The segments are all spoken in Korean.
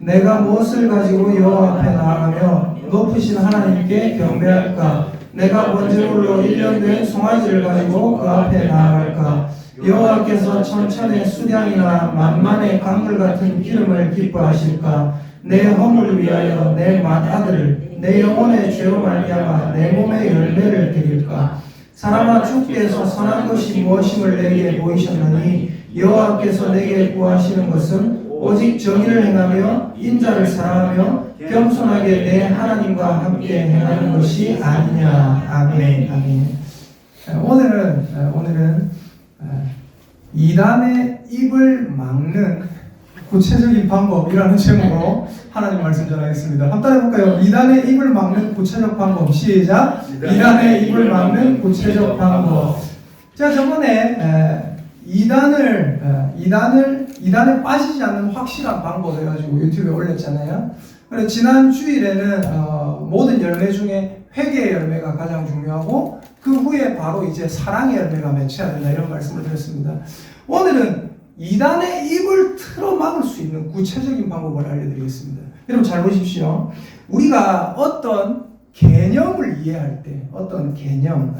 내가 무엇을 가지고 여호와 앞에 나아가며 높으신 하나님께 경배할까? 내가 번제물로 1년 된 송아지를 가지고 그 앞에 나아갈까? 여호와께서 천천의 수량이나 만만의 강물 같은 기름을 기뻐하실까? 내 허물을 위하여 내 맏아들을 내 영혼의 죄로 말미암아 내 몸의 열매를 드릴까? 사람아 주께서 선한 것이 무엇임을 내게 보이셨느니 여호와께서 내게 구하시는 것은 오직 정의를 행하며 인자를 사랑하며 겸손하게 내 하나님과 함께 행하는 것이 아니냐. 아멘. 아멘. 오늘은 이단의 입을 막는 구체적인 방법이라는 제목으로 하나님 말씀 전하겠습니다. 한번 따라해볼까요? 이단의 입을 막는 구체적 방법. 시작. 이단의 입을 막는 구체적 방법. 제가 저번에 이단에 빠지지 않는 확실한 방법 해가지고 유튜브에 올렸잖아요. 그래서 지난 주일에는 모든 열매 중에 회개의 열매가 가장 중요하고 그 후에 바로 이제 사랑의 열매가 맺혀야 된다 이런 말씀을 드렸습니다. 오늘은 이단의 입을 틀어막을 수 있는 구체적인 방법을 알려드리겠습니다. 여러분 잘 보십시오. 우리가 어떤 개념을 이해할 때 어떤 개념,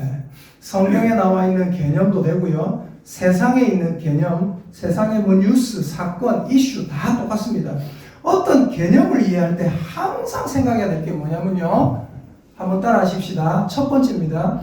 성경에 나와 있는 개념도 되고요, 세상에 있는 개념, 세상의 뭐 뉴스, 사건, 이슈 다 똑같습니다. 어떤 개념을 이해할 때 항상 생각해야 될 게 뭐냐면요, 한번 따라 하십시다. 첫 번째입니다.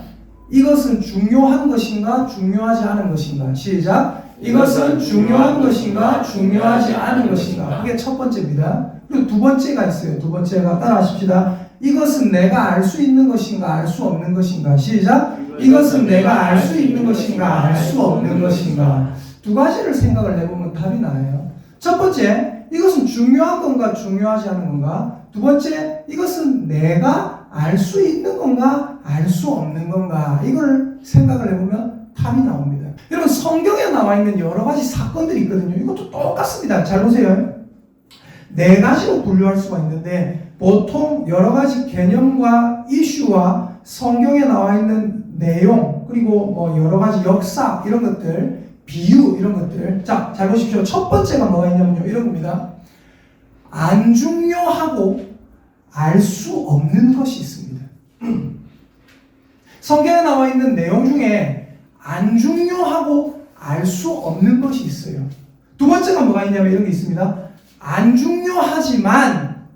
이것은 중요한 것인가 중요하지 않은 것인가. 시작. 이것은 중요한 것인가 중요하지 않은 것인가. 그게 첫 번째입니다. 그리고 두 번째가 있어요. 두 번째가 따라 하십시다. 이것은 내가 알 수 있는 것인가 알 수 없는 것인가. 시작. 이것은 내가 알 수 있는 것인가 알 수 없는 것인가. 두 가지를 생각을 해보면 답이 나와요. 첫 번째, 이것은 중요한 건가 중요하지 않은 건가. 두 번째, 이것은 내가 알 수 있는 건가 알 수 없는 건가. 이걸 생각을 해보면 답이 나옵니다. 여러분 성경에 나와 있는 여러 가지 사건들이 있거든요. 이것도 똑같습니다. 잘 보세요. 네 가지로 분류할 수가 있는데 보통 여러 가지 개념과 이슈와 성경에 나와 있는 내용 그리고 뭐 여러 가지 역사 이런 것들, 비유 이런 것들. 자, 잘 보십시오. 첫 번째가 뭐가 있냐면요, 이런 겁니다. 안 중요하고 알 수 없는 것이 있습니다. 성경에 나와 있는 내용 중에 안 중요하고 알 수 없는 것이 있어요. 두 번째가 뭐가 있냐면 이런 게 있습니다. 안 중요하지만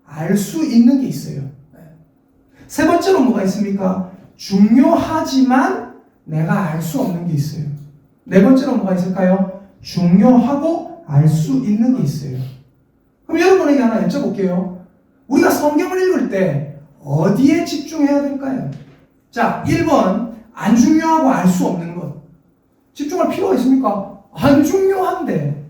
알 수 있는 게 있어요. 세 번째로 뭐가 있습니까? 중요하지만 내가 알 수 없는 게 있어요. 네 번째로 뭐가 있을까요? 중요하고 알 수 있는 게 있어요. 그럼 여러분에게 하나 여쭤볼게요. 우리가 성경을 읽을 때 어디에 집중해야 될까요? 자, 1번 안 중요하고 알 수 없는 것. 집중할 필요가 있습니까? 안 중요한데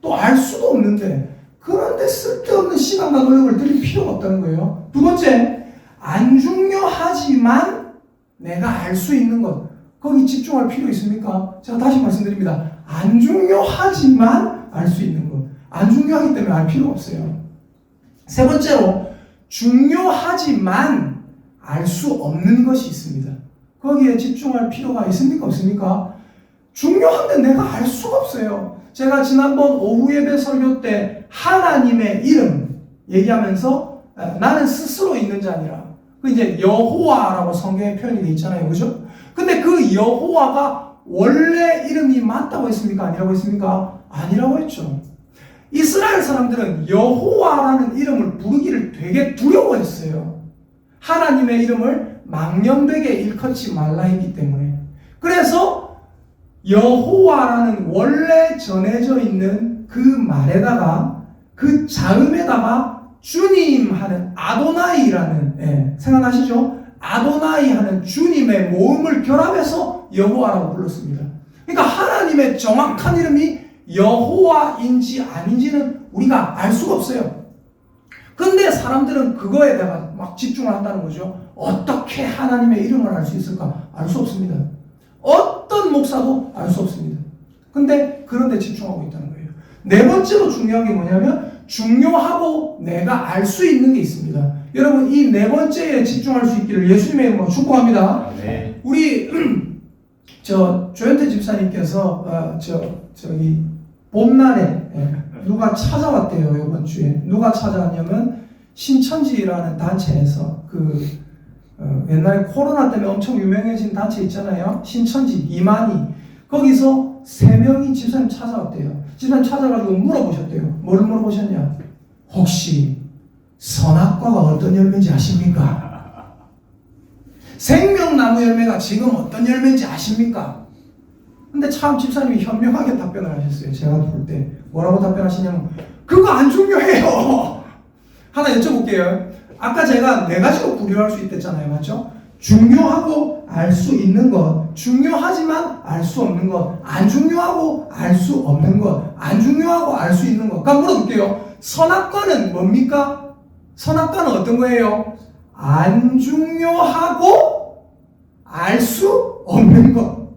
또 알 수도 없는데 그런데 쓸데없는 시간과 노력을 들일 필요가 없다는 거예요. 두 번째, 안 중요하지만 내가 알 수 있는 것. 거기 집중할 필요 있습니까? 제가 다시 말씀드립니다. 안 중요하지만 알 수 있는 것. 안 중요하기 때문에 알 필요 없어요. 세 번째로, 중요하지만 알 수 없는 것이 있습니다. 거기에 집중할 필요가 있습니까? 없습니까? 중요한데 내가 알 수가 없어요. 제가 지난번 오후 예배 설교 때 하나님의 이름 얘기하면서 나는 스스로 있는 자니라. 그 이제 여호와라고 성경에 표현이 되어 있잖아요. 그죠? 근데 그 여호와가 원래 이름이 맞다고 했습니까? 아니라고 했습니까? 아니라고 했죠. 이스라엘 사람들은 여호와라는 이름을 부르기를 되게 두려워했어요. 하나님의 이름을 망령되게 일컫지 말라 했기 때문에. 그래서 여호와라는 원래 전해져 있는 그 말에다가 그 자음에다가 주님 하는 아도나이라는, 생각나시죠? 아도나이 하는 주님의 모음을 결합해서 여호와라고 불렀습니다. 그러니까 하나님의 정확한 이름이 여호와인지 아닌지는 우리가 알 수가 없어요. 근데 사람들은 그거에다가 막 집중을 한다는 거죠. 어떻게 하나님의 이름을 알 수 있을까? 알 수 없습니다. 어떤 목사도 알 수 없습니다. 근데 그런데 집중하고 있다는 거예요. 네 번째로 중요한 게 뭐냐면 중요하고 내가 알 수 있는 게 있습니다. 여러분 이 네 번째에 집중할 수 있기를 예수님의 이름으로 축복합니다. 네. 우리 조현태 집사님께서 저기 봄날에 누가 찾아왔대요. 이번 주에 누가 찾아왔냐면 신천지라는 단체에서 옛날에 코로나 때문에 엄청 유명해진 단체 있잖아요. 신천지 이만희 거기서 3명이 집사님 찾아왔대요. 집사님 찾아가지고 물어보셨대요. 뭐를 물어보셨냐? 혹시 선악과가 어떤 열매인지 아십니까? 생명나무 열매가 지금 어떤 열매인지 아십니까? 근데 참 집사님이 현명하게 답변을 하셨어요. 제가 볼 때 뭐라고 답변하시냐면 그거 안 중요해요. 하나 여쭤볼게요. 아까 제가 4가지로 분류할 수 있댔잖아요. 맞죠? 중요하고 알 수 있는 것, 중요하지만 알 수 없는 것, 안 중요하고 알 수 없는 것, 안 중요하고 알 수 있는 것. 그럼 물어볼게요. 선악과는 뭡니까? 선악과는 어떤 거예요? 안 중요하고 알 수 없는 것.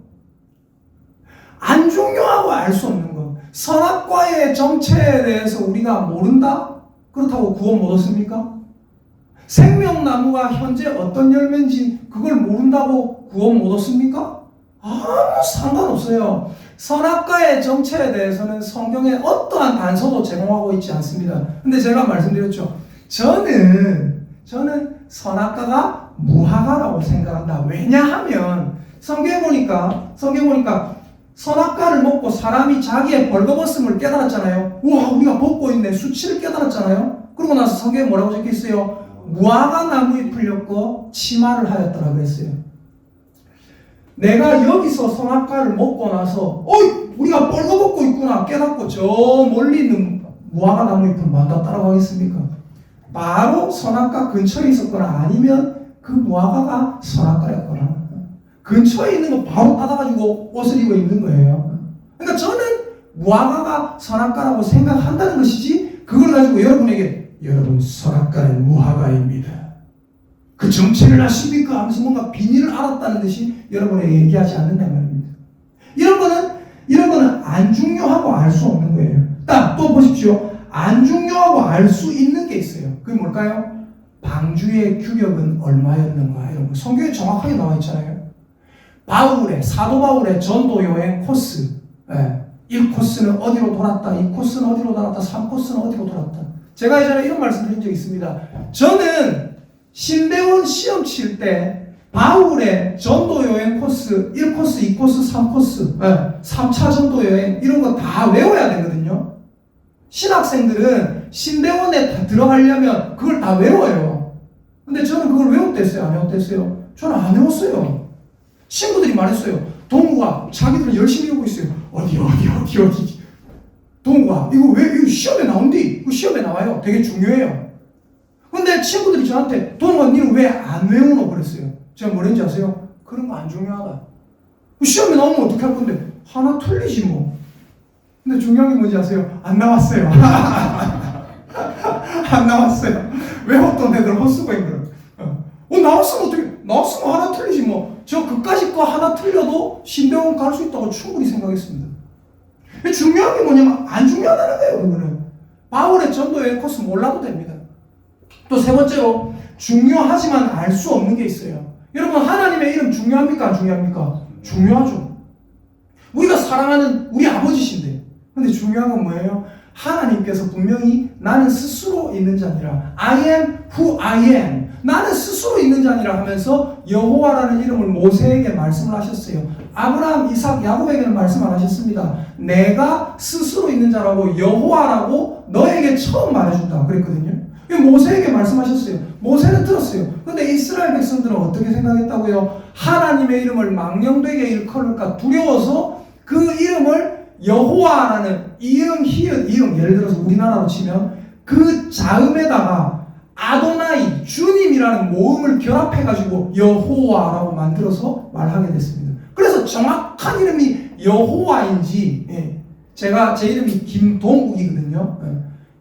안 중요하고 알 수 없는 것. 선악과의 정체에 대해서 우리가 모른다? 그렇다고 구원 못 얻습니까? 생명나무가 현재 어떤 열매인지 그걸 모른다고 구원 못 얻습니까? 아무 상관없어요. 선악과의 정체에 대해서는 성경에 어떠한 단서도 제공하고 있지 않습니다. 근데 제가 말씀드렸죠. 저는 선악과가 무화과라고 생각한다. 왜냐하면 성경에 보니까 선악과를 먹고 사람이 자기의 벌거벗음을 깨달았잖아요. 우와, 우리가 벗고 있네. 수치를 깨달았잖아요. 그러고 나서 성경에 뭐라고 적혀 있어요? 무화과 나무에 풀렸고 치마를 하였더라 그랬어요. 내가 여기서 선악과를 먹고 나서 우리가 벌거벗고 있구나 깨닫고 저 멀리 있는 무화과 나무 잎을 만다 따라가겠습니까? 바로 선악과 근처에 있었거나 아니면 그 무화과가 선악과였거나 근처에 있는 거 바로 따다가지고 옷을 입고 있는 거예요. 그러니까 저는 무화과가 선악과라고 생각한다는 것이지 그걸 가지고 여러분 선악과는 무화과입니다. 그 정체를 아십니까? 하면서 뭔가 비밀을 알았다는 듯이 여러분에게 얘기하지 않는단 말입니다. 이런 거는 안 중요하고 알 수 없는 거예요. 또 보십시오. 안 중요하고 알 수 있는 게 있어요. 그게 뭘까요? 방주의 규격은 얼마였는가 이런 거 성경에 정확하게 나와 있잖아요. 사도 바울의 전도 여행 코스 1코스는 어디로 돌았다, 2코스는 어디로 돌았다, 3코스는 어디로 돌았다. 제가 예전에 이런 말씀 드린 적이 있습니다. 저는 신대원 시험 칠 때 바울의 전도 여행 코스 1코스, 2코스, 3코스 3차 전도 여행 이런 거 다 외워야 되거든요. 신학생들은 신대원에 들어가려면 그걸 다 외워요. 근데 저는 그걸 외웠댔어요? 안 외웠댔어요? 저는 안 외웠어요. 친구들이 말했어요. 동우가 자기들은 열심히 외우고 있어요. 어디. 동우가 이거 시험에 나온디? 이거 시험에 나와요. 되게 중요해요. 근데 친구들이 저한테 동우가 니는 왜 안 외우노? 그랬어요. 제가 뭐랬는지 아세요? 그런 거 안 중요하다. 시험에 나오면 어떻게 할 건데? 하나 틀리지 뭐. 근데 중요한 게 뭔지 아세요? 안 나왔어요. 안 나왔어요. 외웠던 애들 헛수고인 거예요. 나왔으면 어떻게? 나왔으면 하나 틀리지 뭐. 저 그까짓 거 하나 틀려도 신대원 갈 수 있다고 충분히 생각했습니다. 중요한 게 뭐냐면 안 중요하다는 거예요. 여러분은 바울의 전도여행 코스 몰라도 됩니다. 또 세 번째로 중요하지만 알 수 없는 게 있어요. 여러분 하나님의 이름 중요합니까? 안 중요합니까? 중요하죠. 우리가 사랑하는 우리 아버지신데 근데 중요한 건 뭐예요? 하나님께서 분명히 나는 스스로 있는 자니라 I am who I am 나는 스스로 있는 자니라 하면서 여호와라는 이름을 모세에게 말씀을 하셨어요. 아브라함, 이삭, 야곱에게는 말씀 안 하셨습니다. 내가 스스로 있는 자라고 여호와라고 너에게 처음 말해준다 그랬거든요. 모세에게 말씀하셨어요. 모세는 들었어요. 근데 이스라엘 백성들은 어떻게 생각했다고요? 하나님의 이름을 망령되게 일컬을까 두려워서 그 이름을 여호와라는 이응, 히읗, 이응 예를 들어서 우리나라로 치면 그 자음에다가 아도나이, 주님이라는 모음을 결합해가지고 여호와라고 만들어서 말하게 됐습니다. 그래서 정확한 이름이 여호와인지 제 이름이 김동욱이거든요.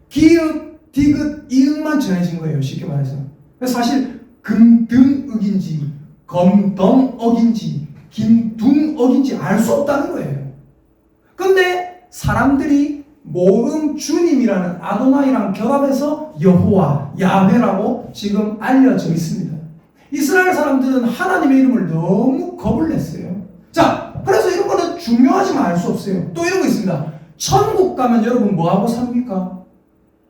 기읍, 디귿, 이응만 전해진 거예요. 쉽게 말해서. 사실 금등억인지 검덩억인지 김둥억인지 알 수 없다는 거예요. 근데 사람들이 모음 주님이라는 아도나이랑 결합해서 여호와, 야훼라고 지금 알려져 있습니다. 이스라엘 사람들은 하나님의 이름을 너무 겁을 냈어요. 자, 그래서 이런 거는 중요하지만 알 수 없어요. 또 이런 거 있습니다. 천국 가면 여러분 뭐하고 삽니까?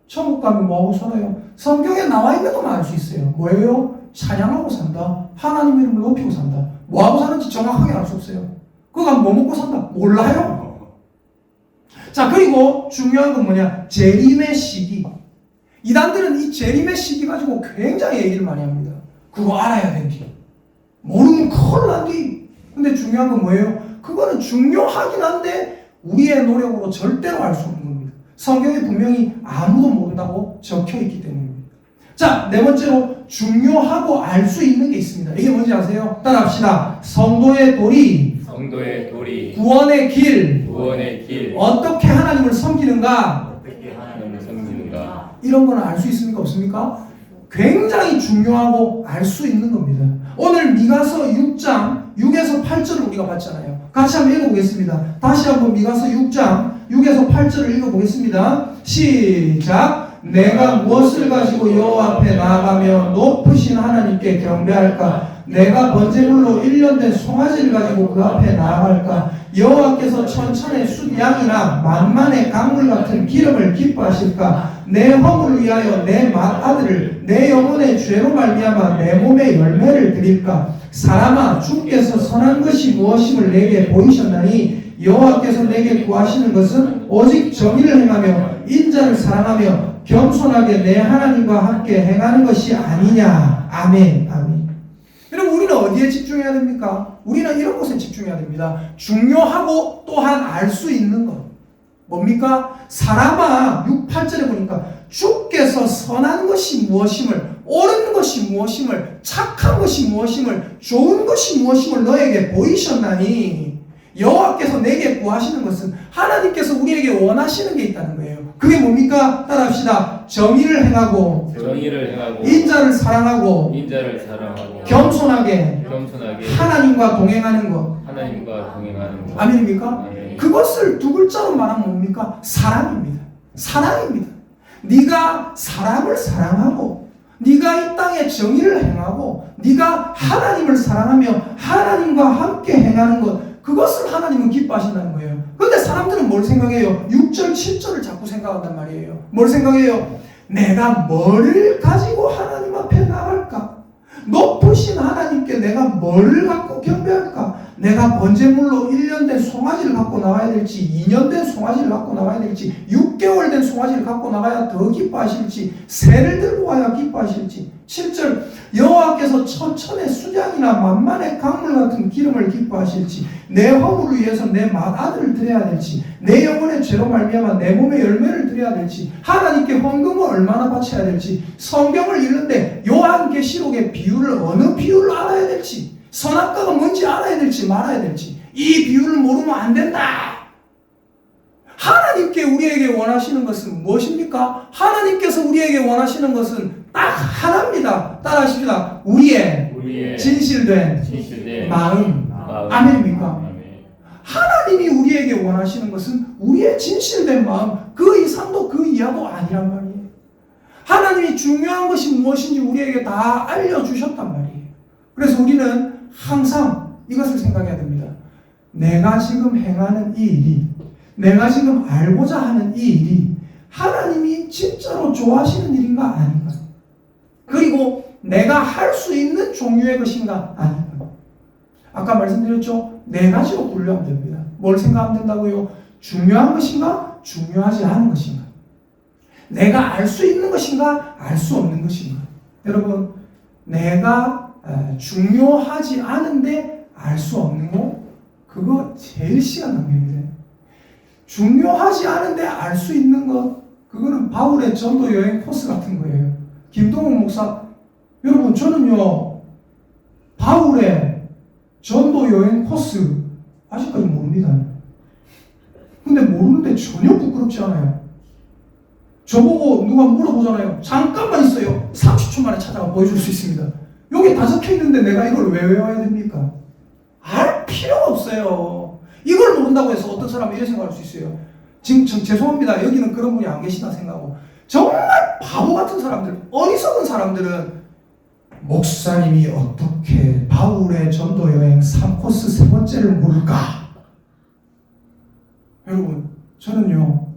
천국 가면 뭐하고 살아요? 성경에 나와 있는 것만 알 수 있어요. 뭐예요? 찬양하고 산다. 하나님 이름을 높이고 산다. 뭐하고 사는지 정확하게 알 수 없어요. 그거 뭐 먹고 산다? 몰라요. 자, 그리고 중요한 건 뭐냐? 재림의 시기. 이단들은 이 재림의 시기 가지고 굉장히 얘기를 많이 합니다. 그거 알아야 된디. 모르면 큰일 난디. 근데 중요한 건 뭐예요? 그거는 중요하긴 한데 우리의 노력으로 절대로 알 수 없는 겁니다. 성경에 분명히 아무도 모른다고 적혀 있기 때문입니다. 자, 네 번째로 중요하고 알 수 있는 게 있습니다. 이게 뭔지 아세요? 따라합시다. 성도의 도리, 구원의 길, 어떻게 하나님을 섬기는가, 이런 거는 알 수 있습니까? 없습니까? 굉장히 중요하고 알 수 있는 겁니다. 오늘 미가서 6장 6에서 8절을 우리가 봤잖아요. 같이 한번 읽어보겠습니다. 다시 한번 미가서 6장 6에서 8절을 읽어보겠습니다. 시작. 내가 무엇을 가지고 여호와 앞에 나아가며 높으신 하나님께 경배할까? 내가 번제물로 1년 된 송아지를 가지고 그 앞에 나아갈까? 여호와께서 천천의 숫양이나 만만의 강물 같은 기름을 기뻐하실까? 내 허물을 위하여 내 맏아들을 내 영혼의 죄로 말미암아 내 몸에 열매를 드릴까? 사람아, 주께서 선한 것이 무엇임을 내게 보이셨나니 여호와께서 내게 구하시는 것은 오직 정의를 행하며 인자를 사랑하며 겸손하게 내 하나님과 함께 행하는 것이 아니냐. 아멘. 아멘. 여러분, 우리는 어디에 집중해야 됩니까? 우리는 이런 곳에 집중해야 됩니다. 중요하고 또한 알 수 있는 것. 뭡니까? 사람아, 6, 8절에 보니까 주께서 선한 것이 무엇임을, 옳은 것이 무엇임을, 착한 것이 무엇임을, 좋은 것이 무엇임을 너에게 보이셨나니 여호와께서 내게 구하시는 것은 하나님께서 우리에게 원하시는 게 있다는 거예요. 그게 뭡니까? 따라합시다. 정의를 행하고 인자를 사랑하고 겸손하게 하나님과 동행하는 것. 아멘입니까? 네. 그것을 두 글자로 말하면 뭡니까? 사랑입니다. 사랑입니다. 네가 사람을 사랑하고 네가 이 땅에 정의를 행하고 네가 하나님을 사랑하며 하나님과 함께 행하는 것, 그것을 하나님은 기뻐하신다는 거예요. 그런데 사람들은 뭘 생각해요? 6절, 7절을 자꾸 생각한단 말이에요. 뭘 생각해요? 내가 뭐를 가지고 하나님 앞에 나갈까? 높으신 하나님께 내가 뭐를 갖고 경배할까? 내가 번제물로 1년 된 송아지를 갖고 나가야 될지, 2년 된 송아지를 갖고 나가야 될지, 6개월 된 송아지를 갖고 나가야 더 기뻐하실지, 새를 들고 와야 기뻐하실지. 7절, 여호와께서 천천의 수량이나 만만의 강물 같은 기름을 기뻐하실지, 내 허물을 위해서 내 맏아들을 드려야 될지, 내 영혼의 죄로 말미암아 내 몸에 열매를 드려야 될지, 하나님께 헌금을 얼마나 바쳐야 될지, 성경을 읽는데 요한계시록의 비유를 어느 비유를 알아야 될지, 선악과가 뭔지 알아야 될지 말아야 될지, 이 비유를 모르면 안 된다. 하나님께 우리에게 원하시는 것은 무엇입니까? 하나님께서 우리에게 원하시는 것은 딱 하나입니다. 따라하십니다. 우리의 진실된 마음. 아멘입니까? 하나님이 우리에게 원하시는 것은 우리의 진실된 마음, 그 이상도 그 이하도 아니란 말이에요. 하나님이 중요한 것이 무엇인지 우리에게 다 알려주셨단 말이에요. 그래서 우리는 항상 이것을 생각해야 됩니다. 내가 지금 행하는 이 일이, 내가 지금 알고자 하는 이 일이 하나님이 진짜로 좋아하시는 일인가 아닌가? 그리고 내가 할 수 있는 종류의 것인가 아닌가? 아까 말씀드렸죠? 네 가지로 분류하면 됩니다. 뭘 생각하면 된다고요? 중요한 것인가? 중요하지 않은 것인가? 내가 알 수 있는 것인가? 알 수 없는 것인가? 여러분, 내가 중요하지 않은데 알 수 없는 거, 그거 제일 시간 낭비입니다. 중요하지 않은데 알 수 있는 것, 그거는 바울의 전도 여행 코스 같은 거예요. 김동욱 목사, 여러분, 저는요 바울의 전도 여행 코스 아직까지 모릅니다. 근데 모르는데 전혀 부끄럽지 않아요. 저보고 누가 물어보잖아요. 잠깐만 있어요. 30초 만에 찾아가 보여줄 수 있습니다. 여기 다 적혀 있는데 내가 이걸 왜 외워야 됩니까? 알 필요가 없어요. 이걸 모른다고 해서 어떤 사람이 이렇게 생각할 수 있어요. 지금 죄송합니다. 여기는 그런 분이 안 계시나 생각하고, 정말 바보 같은 사람들, 어리석은 사람들은 목사님이 어떻게 바울의 전도 여행 3코스 세 번째를 모를까? 여러분, 저는요,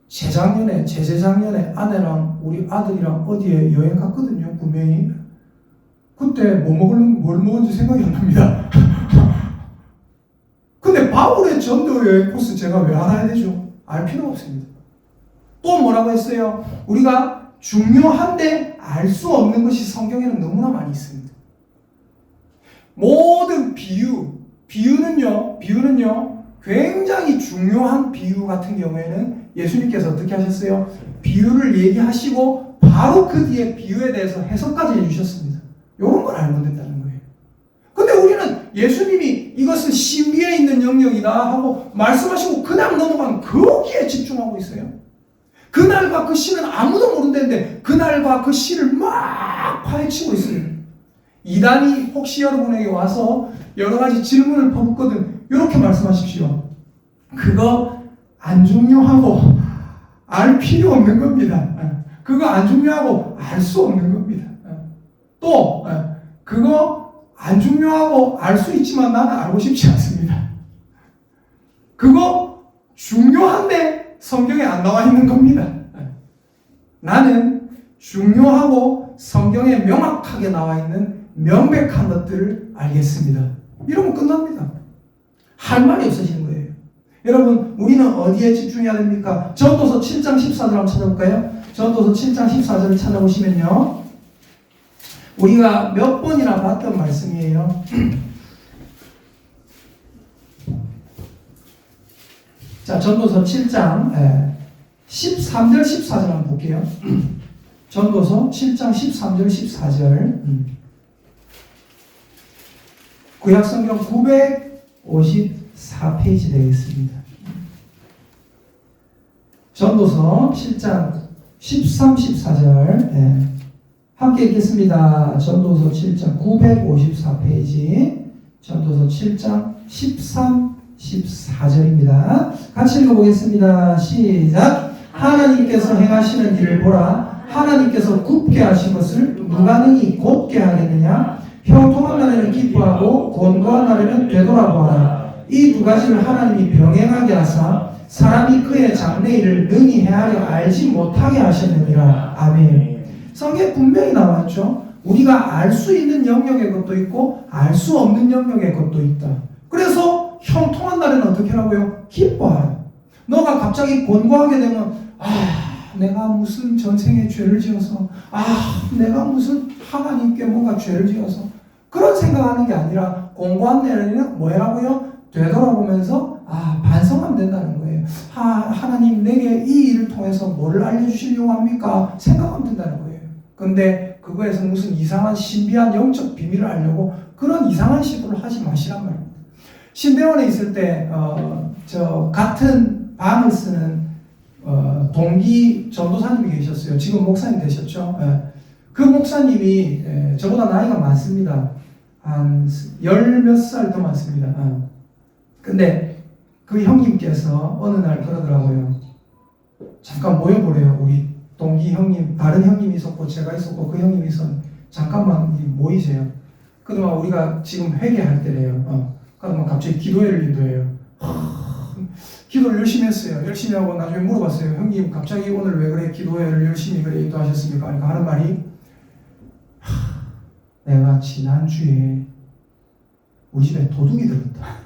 재재작년에 아내랑 우리 아들이랑 어디에 여행 갔거든요, 분명히. 그때 뭘 먹은지 생각이 안 납니다. 근데 바울의 전도 여행 코스 제가 왜 알아야 되죠? 알 필요가 없습니다. 또 뭐라고 했어요? 우리가 중요한데 알 수 없는 것이 성경에는 너무나 많이 있습니다. 모든 비유는요, 굉장히 중요한 비유 같은 경우에는 예수님께서 어떻게 하셨어요? 비유를 얘기하시고 바로 그 뒤에 비유에 대해서 해석까지 해주셨습니다. 이런 걸 알면 된다는 거예요. 근데 우리는 예수님이 이것은 신비에 있는 영역이다 하고 말씀하시고 그냥 넘어가면 거기에 집중하고 있어요. 그날과 그 시는 아무도 모른다는데 그날과 그 시를 막 파헤치고 있어요. 이단이 혹시 여러분에게 와서 여러 가지 질문을 퍼붓거든 이렇게 말씀하십시오. 그거 안 중요하고 알 필요 없는 겁니다. 그거 안 중요하고 알 수 없는 겁니다. 또 그거 안 중요하고 알 수 있지만 나는 알고 싶지 않습니다. 그거 중요한데 성경에 안 나와 있는 겁니다. 나는 중요하고 성경에 명확하게 나와 있는 명백한 것들을 알겠습니다. 이러면 끝납니다. 할 말이 없어지는 거예요. 여러분, 우리는 어디에 집중해야 됩니까? 전도서 7장 14절 한번 찾아볼까요? 전도서 7장 14절을 찾아보시면요, 우리가 몇 번이나 봤던 말씀이에요. 자, 전도서 7장 13절 14절 한번 볼게요. 전도서 7장 13절 14절 구약성경 954페이지 되겠습니다. 전도서 7장 13, 14절 함께 읽겠습니다. 전도서 7장 954페이지 전도서 7장 13, 14절입니다. 같이 읽어보겠습니다. 시작. 하나님께서 행하시는 일을 보라. 하나님께서 굽게 하신 것을 누가 능히 곧게 하겠느냐. 형통한 날에는 기뻐하고 곤고한 날에는 되돌아보아라. 이 두 가지를 하나님이 병행하게 하사 사람이 그의 장래일을 능히 헤아려 알지 못하게 하셨느니라. 아멘. 성경에 분명히 나와있죠. 우리가 알 수 있는 영역의 것도 있고 알 수 없는 영역의 것도 있다. 그래서 형통한 날에는 어떻게 하라고요? 기뻐하라. 너가 갑자기 곤고하게 되면 내가 무슨 전생에 죄를 지어서 내가 무슨 하나님께 뭔가 죄를 지어서 그런 생각하는 게 아니라 곤고한 날에는 뭐 해라고요? 되돌아보면서 반성하면 된다는 거예요. 하나님 내게 이 일을 통해서 뭐를 알려주시려고 합니까? 생각하면 된다는 거예요. 근데 그거에서 무슨 이상한 신비한 영적 비밀을 알려고 그런 이상한 시도를 하지 마시란 말입니다. 신대원에 있을 때 같은 방을 쓰는 동기 전도사님이 계셨어요. 지금 목사님 되셨죠. 그 목사님이 저보다 나이가 많습니다. 한 10몇 살 더 많습니다. 근데 그 형님께서 어느 날 그러더라고요. 잠깐 모여보래요. 우리 동기 형님, 다른 형님이 있었고 제가 있었고 그 형님이 있었는데 잠깐만 모이세요. 그동안 우리가 지금 회개할 때래요. 그러면 갑자기 기도회를 인도해요. 기도를 열심히 했어요. 열심히 하고 나중에 물어봤어요. 형님 갑자기 오늘 왜 그래 기도회를 열심히 그래 인도하셨습니까? 그러니까 하는 말이 내가 지난주에 우리 집에 도둑이 들었다.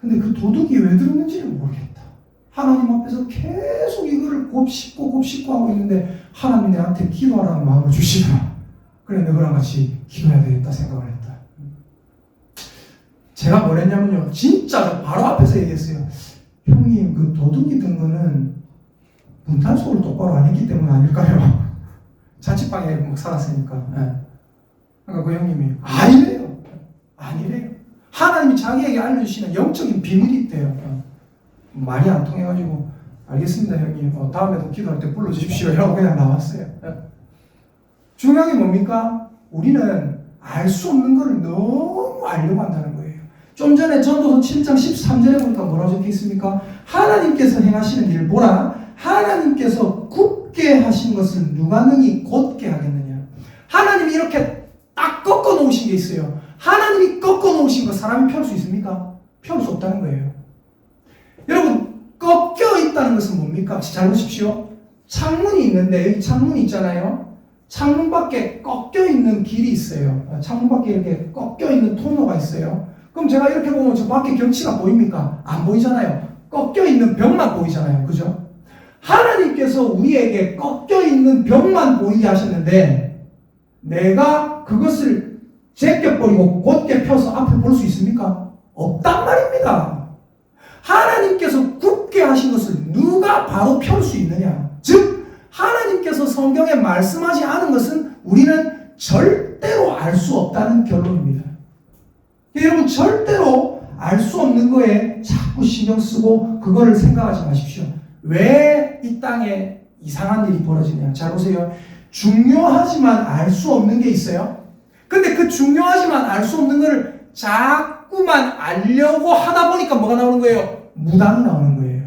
근데 그 도둑이 왜 들었는지를 모르겠다. 하나님 앞에서 계속 이거를 곱씹고 하고 있는데 하나님 내한테 기도하라는 마음을 주시더라. 그래 너랑 같이 기도해야 되겠다 생각을 했다. 제가 뭘 했냐면요. 진짜 바로 앞에서 얘기했어요. 형님 그 도둑이 든 거는 분탄소를 똑바로 안 했기 때문 아닐까요? 자취방에 막 살았으니까. 그러니까 그 형님이 아니래요. 하나님이 자기에게 알려주시는 영적인 비밀이 있대요. 말이 안 통해가지고 알겠습니다 형님. 다음에도 기도할 때 불러주십시오. 이러고 그냥 나왔어요. 중요한 게 뭡니까? 우리는 알 수 없는 것을 너무 알려고 한다는 거예요. 좀 전에 전도서 7장 13절에 보니까 뭐라고 적혀 있습니까? 하나님께서 행하시는 일을 보라. 하나님께서 굽게 하신 것을 누가 능히 곧게 하겠느냐. 하나님이 이렇게 딱 꺾어 놓으신 게 있어요. 하나님이 꺾어 놓으신 거 사람이 펼 수 있습니까? 펼 수 없다는 거예요. 여러분, 꺾여 있다는 것은 뭡니까? 잘 보십시오. 창문이 있는데 여기 창문이 있잖아요. 창문 밖에 꺾여 있는 길이 있어요. 창문 밖에 이렇게 꺾여 있는 통로가 있어요. 그럼 제가 이렇게 보면 저 밖에 경치가 보입니까? 안 보이잖아요. 꺾여 있는 벽만 보이잖아요. 그죠? 하나님께서 우리에게 꺾여 있는 벽만 보이게 하셨는데 내가 그것을 제껴버리고 곧게 펴서 앞을 볼 수 있습니까? 없단 말입니다. 하나님께서 굽게 하신 것을 누가 바로 펼 수 있느냐? 즉 하나님께서 성경에 말씀하지 않은 것은 우리는 절대로 알 수 없다는 결론입니다. 여러분, 절대로 알 수 없는 거에 자꾸 신경 쓰고 그거를 생각하지 마십시오. 왜 이 땅에 이상한 일이 벌어지냐? 잘 보세요. 중요하지만 알 수 없는 게 있어요. 근데 그 중요하지만 알 수 없는 거를 자꾸만 알려고 하다 보니까 뭐가 나오는 거예요? 무당이 나오는 거예요.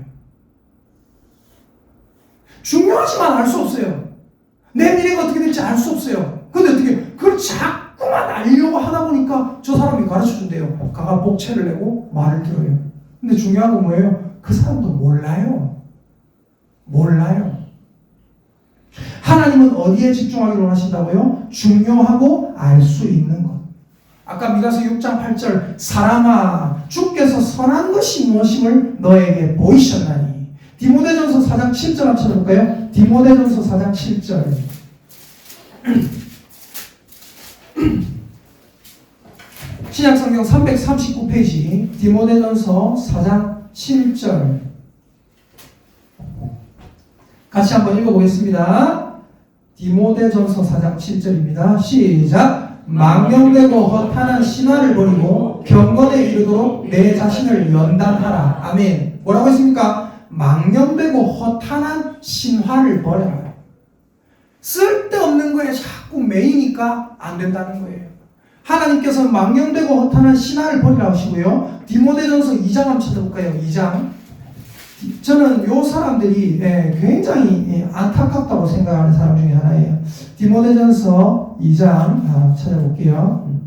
중요하지만 알 수 없어요. 내 미래가 어떻게 될지 알 수 없어요. 근데 어떻게 그걸 자꾸만 알려고 하다 보니까 저 사람이 가르쳐준대요. 가가 복채를 내고 말을 들어요. 근데 중요한 건 뭐예요? 그 사람도 몰라요. 하나님은 어디에 집중하기로 하신다고요? 중요하고 알 수 있는 것. 아까 미가서 6장 8절 사람아 주께서 선한 것이 무엇임을 너에게 보이셨나니. 디모데전서 4장 7절 한번 찾아볼까요? 디모데전서 4장 7절 신약성경 339페이지 디모데전서 4장 7절 같이 한번 읽어보겠습니다. 디모데전서 4장 7절입니다. 시작. 망령되고 허탄한 신화를 버리고 경건에 이르도록 내 자신을 연단하라. 아멘. 뭐라고 했습니까? 망령되고 허탄한 신화를 버려라. 쓸데없는 거에 자꾸 매이니까 안 된다는 거예요. 하나님께서 망령되고 허탄한 신화를 버리라 하시고요. 디모데전서 2장 한번 찾아볼까요? 2장. 저는 요 사람들이 굉장히 안타깝다고 생각하는 사람 중에 하나예요. 디모데전서 2장 찾아볼게요.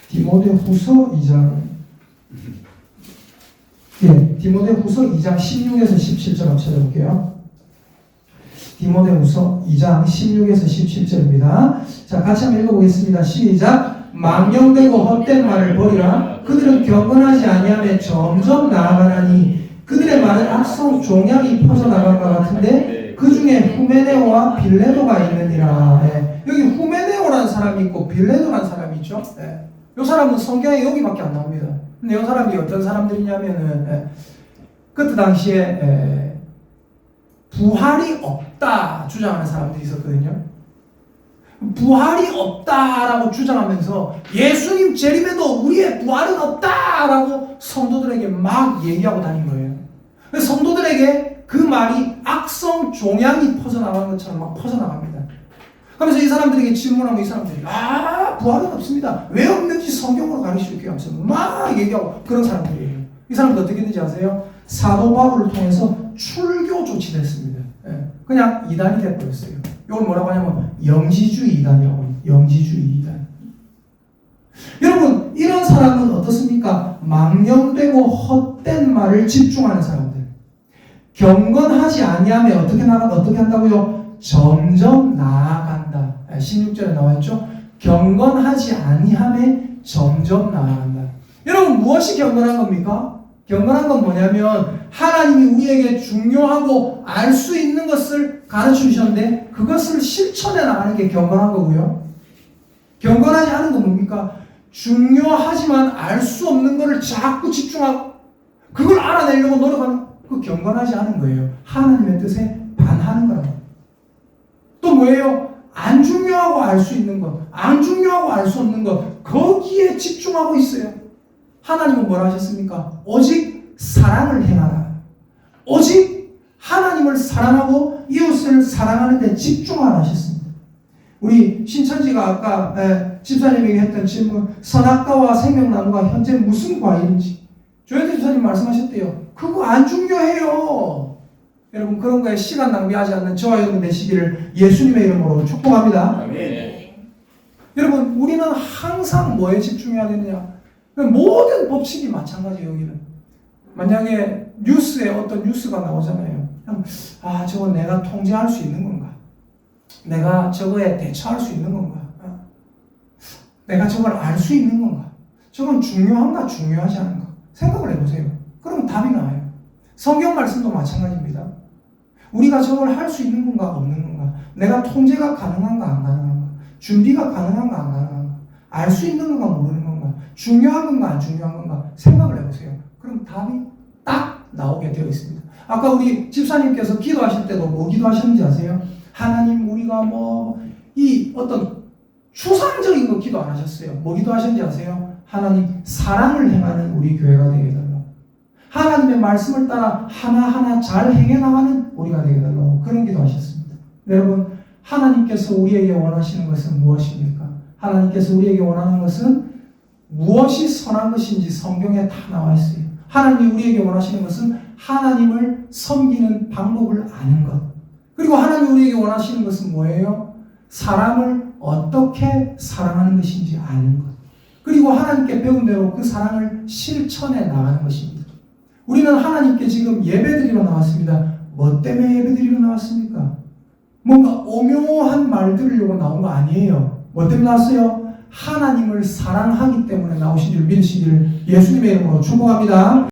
디모데후서 2장 디모데후서 2장 16에서 17절 한번 찾아볼게요. 디모데후서 2장 16에서 17절입니다. 자, 같이 한번 읽어보겠습니다. 시작. 망령되고 헛된 말을 버리라. 그들은 경건하지 아니하며 점점 나아가나니 그들의 말은 악성 종양이 퍼져나간 것 같은데 그 중에 후메네오와 빌레도가 있느니라. 여기 후메네오라는 사람이 있고 빌레도라는 사람이 있죠. 이 사람은 성경에 여기밖에 안 나옵니다. 근데 이 사람이 어떤 사람들이냐면은 그때 당시에 부활이 없다 주장하는 사람들이 있었거든요. 부활이 없다라고 주장하면서 예수님 재림에도 우리의 부활은 없다라고 성도들에게 막 얘기하고 다닌 거예요. 성도들에게 그 말이 악성 종양이 퍼져나가는 것처럼 막 퍼져나갑니다. 그러면서 이 사람들에게 질문하면 이 사람들이 부활은 없습니다. 왜 없는지 성경으로 가르쳐줄게요 하면서 막 얘기하고 그런 사람들이에요. 이 사람들 어떻게 했는지 아세요? 사도 바울을 통해서 출교 조치됐습니다. 그냥 이단이 돼버렸어요. 이걸 뭐라고 하냐면 영지주의 이단이라고 합니다. 영지주의 이단. 여러분, 이런 사람은 어떻습니까? 망령되고 헛된 말을 집중하는 사람들. 경건하지 아니하면 어떻게 한다고요? 점점 나아간다. 16절에 나와있죠? 경건하지 아니하면 점점 나아간다. 여러분, 무엇이 경건한 겁니까? 경건한 건 뭐냐면 하나님이 우리에게 중요하고 알 수 있는 것을 가르쳐 주셨는데 그것을 실천해 나가는 게 경건한 거고요. 경건하지 않은 건 뭡니까? 중요하지만 알 수 없는 것을 자꾸 집중하고 그걸 알아내려고 노력하는 그 경건하지 않은 거예요. 하나님의 뜻에 반하는 거라고. 또 뭐예요? 안 중요하고 알 수 있는 것, 안 중요하고 알 수 없는 것 거기에 집중하고 있어요. 하나님은 뭐라 하셨습니까? 오직 사랑을 행하라. 오직 하나님을 사랑하고 이웃을 사랑하는 데 집중하라 하셨습니다. 우리 신천지가 아까 집사님에게 했던 질문, 선악과와 생명나무가 현재 무슨 과일인지 조현태 집사님 말씀하셨대요. 그거 안 중요해요. 여러분, 그런 거에 시간 낭비하지 않는 저와 여러분 되시기를 예수님의 이름으로 축복합니다. 아멘. 여러분, 우리는 항상 뭐에 집중해야 되느냐? 모든 법칙이 마찬가지예요, 여기는. 만약에 뉴스에 어떤 뉴스가 나오잖아요. 저건 내가 통제할 수 있는 건가? 내가 저거에 대처할 수 있는 건가? 내가 저걸 알 수 있는 건가? 저건 중요한가, 중요하지 않은가? 생각을 해보세요. 그러면 답이 나와요. 성경 말씀도 마찬가지입니다. 우리가 저걸 할 수 있는 건가, 없는 건가? 내가 통제가 가능한가, 안 가능한가? 준비가 가능한가, 안 가능한가? 알 수 있는 건가, 모르는 건가? 중요한 건가, 안 중요한 건가? 생각을 해보세요. 그럼 답이 딱 나오게 되어 있습니다. 아까 우리 집사님께서 기도하실 때도 뭐 기도하셨는지 아세요? 하나님, 우리가 이 어떤 추상적인 거 기도 안 하셨어요. 뭐 기도하셨는지 아세요? 하나님, 사랑을 행하는 우리 교회가 되게 해달라고. 하나님의 말씀을 따라 하나하나 잘 행해나가는 우리가 되게 해달라고. 그런 기도 하셨습니다. 여러분, 하나님께서 우리에게 원하시는 것은 무엇입니까? 하나님께서 우리에게 원하는 것은 무엇이 선한 것인지 성경에 다 나와 있어요. 하나님이 우리에게 원하시는 것은 하나님을 섬기는 방법을 아는 것. 그리고 하나님이 우리에게 원하시는 것은 뭐예요? 사람을 어떻게 사랑하는 것인지 아는 것. 그리고 하나님께 배운 대로 그 사랑을 실천해 나가는 것입니다. 우리는 하나님께 지금 예배드리러 나왔습니다. 뭐 때문에 예배드리러 나왔습니까? 뭔가 오묘한 말 들으려고 나온 거 아니에요. 뭐 때문에 나왔어요? 하나님을 사랑하기 때문에 나오신 줄 믿으시기를 예수님의 이름으로 축복합니다.